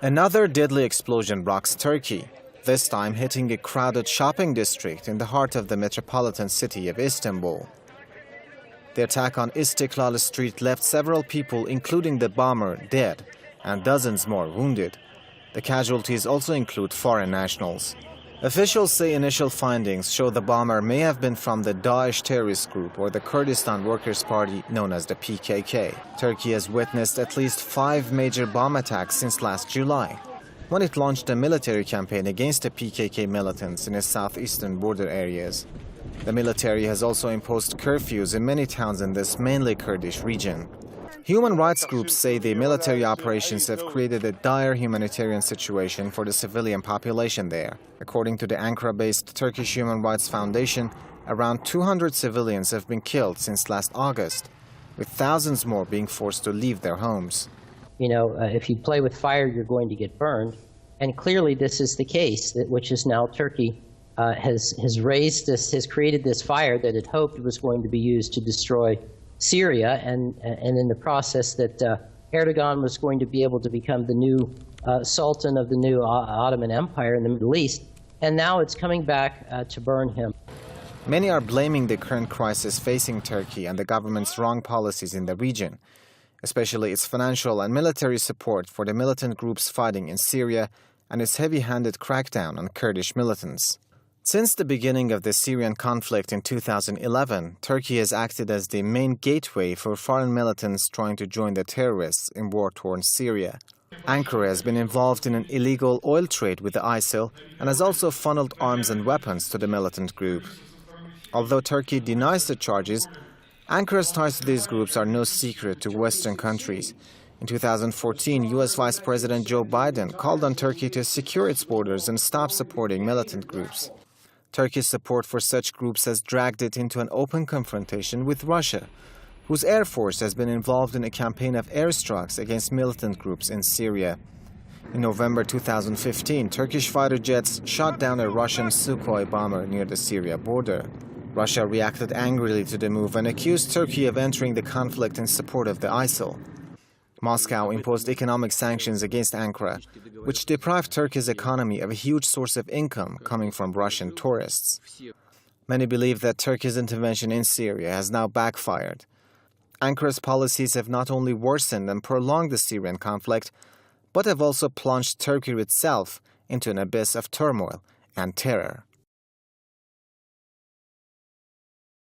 Another deadly explosion rocks Turkey, this time hitting a crowded shopping district in the heart of the metropolitan city of Istanbul. The attack on Istiklal Street left several people, including the bomber, dead and dozens more wounded. The casualties also include foreign nationals. Officials say initial findings show the bomber may have been from the Daesh terrorist group or the Kurdistan Workers' Party known as the PKK. Turkey has witnessed at least 5 major bomb attacks since last July, when it launched a military campaign against the PKK militants in its southeastern border areas. The military has also imposed curfews in many towns in this mainly Kurdish region. Human rights groups say the military operations have created a dire humanitarian situation for the civilian population there. According to the Ankara-based Turkish Human Rights Foundation, around 200 civilians have been killed since last August, with thousands more being forced to leave their homes. If you play with fire, you're going to get burned. And clearly this is the case, which is now Turkey has created this fire that it hoped was going to be used to destroy Syria, and in the process that Erdogan was going to be able to become the new sultan of the new Ottoman Empire in the Middle East, and now it's coming back to burn him. Many are blaming the current crisis facing Turkey and the government's wrong policies in the region, especially its financial and military support for the militant groups fighting in Syria and its heavy-handed crackdown on Kurdish militants. Since the beginning of the Syrian conflict in 2011, Turkey has acted as the main gateway for foreign militants trying to join the terrorists in war-torn Syria. Ankara has been involved in an illegal oil trade with the ISIL and has also funneled arms and weapons to the militant group. Although Turkey denies the charges, Ankara's ties to these groups are no secret to Western countries. In 2014, U.S. Vice President Joe Biden called on Turkey to secure its borders and stop supporting militant groups. Turkey's support for such groups has dragged it into an open confrontation with Russia, whose air force has been involved in a campaign of airstrikes against militant groups in Syria. In November 2015, Turkish fighter jets shot down a Russian Sukhoi bomber near the Syria border. Russia reacted angrily to the move and accused Turkey of entering the conflict in support of the ISIL. Moscow imposed economic sanctions against Ankara, which deprived Turkey's economy of a huge source of income coming from Russian tourists. Many believe that Turkey's intervention in Syria has now backfired. Ankara's policies have not only worsened and prolonged the Syrian conflict, but have also plunged Turkey itself into an abyss of turmoil and terror.